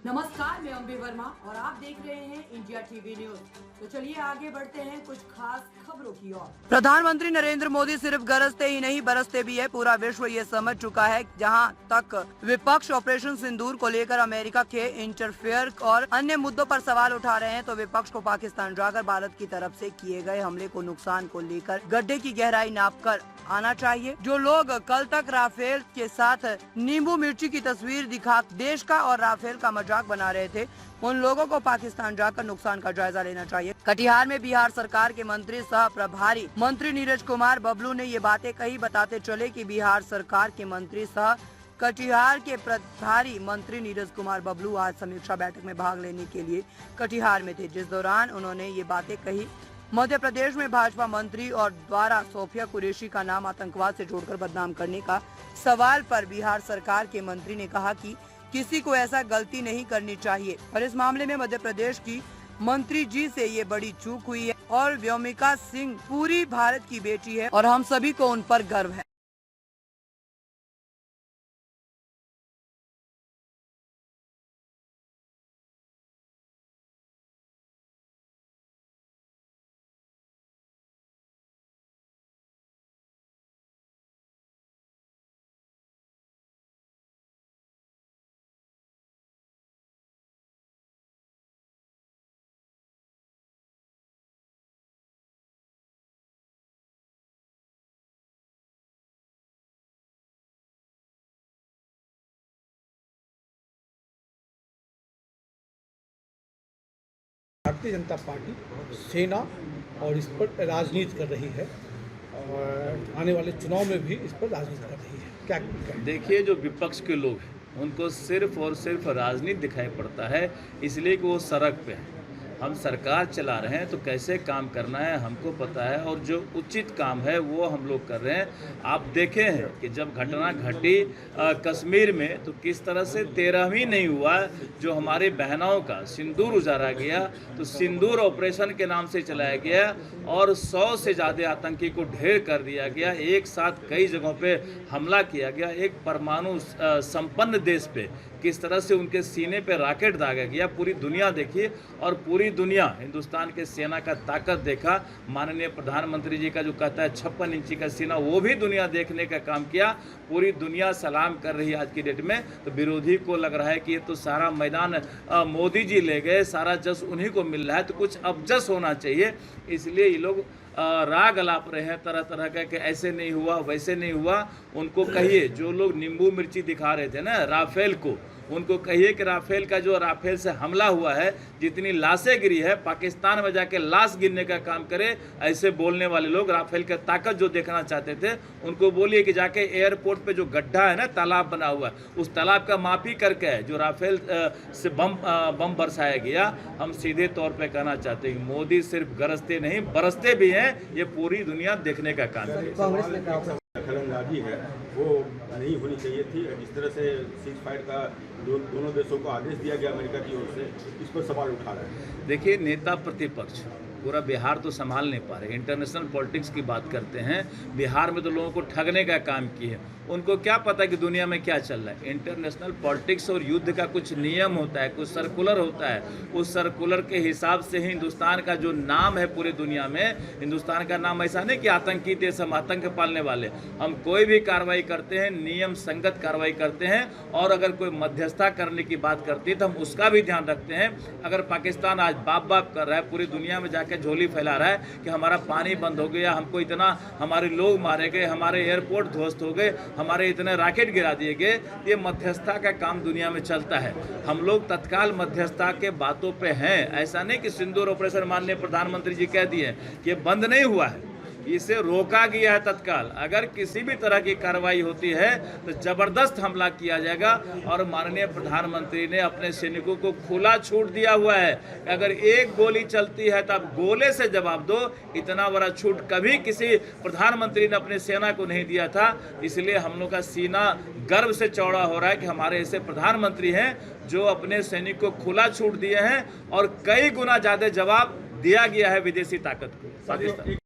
नमस्कार, मैं अम्बे वर्मा और आप देख रहे हैं इंडिया टीवी न्यूज। तो चलिए आगे बढ़ते हैं कुछ खास खबरों की ओर। प्रधानमंत्री नरेंद्र मोदी सिर्फ गरजते ही नहीं बरसते भी है। पूरा विश्व ये समझ चुका है जहां तक विपक्ष ऑपरेशन सिंदूर को लेकर अमेरिका के इंटरफेयर और अन्य मुद्दों पर सवाल उठा रहे हैं, तो विपक्ष को पाकिस्तान जाकर भारत की तरफ से किए गए हमले को नुकसान को लेकर गड्ढे की गहराई नापकर आना चाहिए। जो लोग कल तक राफेल के साथ नींबू मिर्ची की तस्वीर दिखा देश का और राफेल का मजाक बना रहे थे, उन लोगों को पाकिस्तान जाकर नुकसान का जायजा लेना चाहिए। कटिहार में बिहार सरकार के मंत्री सह प्रभारी मंत्री नीरज कुमार बबलू ने ये बातें कही। बताते चले कि बिहार सरकार के मंत्री सह कटिहार के प्रभारी मंत्री नीरज कुमार बबलू आज समीक्षा बैठक में भाग लेने के लिए कटिहार में थे, जिस दौरान उन्होंने ये बातें कही। मध्य प्रदेश में भाजपा मंत्री और द्वारा सोफिया कुरैशी का नाम आतंकवाद से जोड़कर बदनाम करने का सवाल पर बिहार सरकार के मंत्री ने कहा कि किसी को ऐसा गलती नहीं करनी चाहिए और इस मामले में मध्य प्रदेश की मंत्री जी से ये बड़ी चूक हुई है और व्योमिका सिंह पूरी भारत की बेटी है और हम सभी को उन पर गर्व है। भारतीय जनता पार्टी सेना और इस पर राजनीति कर रही है और आने वाले चुनाव में भी इस पर राजनीति कर रही है। क्या देखिए, जो विपक्ष के लोग हैं उनको सिर्फ और सिर्फ राजनीति दिखाई पड़ता है, इसलिए कि वो सड़क पे हैं। हम सरकार चला रहे हैं तो कैसे काम करना है हमको पता है और जो उचित काम है वो हम लोग कर रहे हैं। आप देखे हैं कि जब घटना घटी कश्मीर में तो किस तरह से 13वीं नहीं हुआ जो हमारी बहनों का सिंदूर उजाड़ा गया, तो सिंदूर ऑपरेशन के नाम से चलाया गया और 100 से ज़्यादा आतंकी को ढेर कर दिया गया। एक साथ कई जगहों पे हमला किया गया। एक परमाणु संपन्न देश पे किस तरह से उनके सीने पे रॉकेट दागा गया, पूरी दुनिया देखी और पूरी दुनिया हिंदुस्तान के सेना का ताकत देखा। माननीय प्रधानमंत्री जी का जो कहता है 56 इंची का सीना, वो भी दुनिया देखने का काम किया। पूरी दुनिया सलाम कर रही है आज की डेट में। तो विरोधी को लग रहा है कि ये तो सारा मैदान मोदी जी ले गए, सारा जस उन्हीं को मिल रहा है, तो कुछ अब जस होना चाहिए। इसलिए ये लोग राग अलाप रहे हैं तरह तरह का कि ऐसे नहीं हुआ वैसे नहीं हुआ। उनको कहिए, जो लोग नींबू मिर्ची दिखा रहे थे ना राफेल को, उनको कहिए कि राफेल का जो राफेल से हमला हुआ है, जितनी लाशें गिरी है, पाकिस्तान में जाके लाश गिनने का काम करे। ऐसे बोलने वाले लोग राफेल का ताकत जो देखना चाहते थे, उनको बोलिए कि जाके एयरपोर्ट पे जो गड्ढा है ना, तालाब बना हुआ है, उस तालाब का मापी करके जो राफेल से बम बरसाया गया। हम सीधे तौर पे कहना चाहते हैं मोदी सिर्फ गरजते नहीं बरसते भी हैं, ये पूरी दुनिया देखने का काम है। कांग्रेस ने दखलंदाजी है वो नहीं होनी चाहिए थी। जिस तरह से सीज फायर का दोनों देशों को आदेश दिया गया अमेरिका की ओर से, इस पर सवाल उठा रहे हैं। देखिए, नेता प्रतिपक्ष पूरा बिहार तो संभाल नहीं पा रहे। इंटरनेशनल पॉलिटिक्स की बात करते हैं, बिहार में तो लोगों को ठगने का काम किए। उनको क्या पता कि दुनिया में क्या चल रहा है। इंटरनेशनल पॉलिटिक्स और युद्ध का कुछ नियम होता है, कुछ सर्कुलर होता है। उस सर्कुलर के हिसाब से ही हिंदुस्तान का जो नाम है पूरी दुनिया में, हिंदुस्तान का नाम ऐसा नहीं कि आतंकी देश, हम आतंक पालने वाले। हम कोई भी कार्रवाई करते हैं नियम संगत कार्रवाई करते हैं, और अगर कोई मध्यस्थता करने की बात करती है तो हम उसका भी ध्यान रखते हैं। अगर पाकिस्तान आज बाप बाप कर रहा है, पूरी दुनिया में जाकर झोली फैला रहा है कि हमारा पानी बंद हो गया, हमको इतना, हमारे लोग मारे गए, हमारे एयरपोर्ट ध्वस्त हो गए, हमारे इतने रॉकेट गिरा दिए गए, ये मध्यस्थता का काम दुनिया में चलता है। हम लोग तत्काल मध्यस्थता के बातों पे हैं। ऐसा नहीं कि सिंदूर ऑपरेशन माननीय प्रधानमंत्री जी कह दिए कि ये बंद नहीं हुआ है, इसे रोका गया है तत्काल। अगर किसी भी तरह की कार्रवाई होती है तो जबरदस्त हमला किया जाएगा। और माननीय प्रधानमंत्री ने अपने सैनिकों को खुला छूट दिया हुआ है, अगर एक गोली चलती है तो आप गोले से जवाब दो। इतना बड़ा छूट कभी किसी प्रधानमंत्री ने अपने सेना को नहीं दिया था। इसलिए हम लोग का सीना गर्व से चौड़ा हो रहा है कि हमारे ऐसे प्रधानमंत्री हैं जो अपने सैनिक को खुला छूट दिए हैं और कई गुना ज़्यादा जवाब दिया गया है विदेशी ताकत को, पाकिस्तान।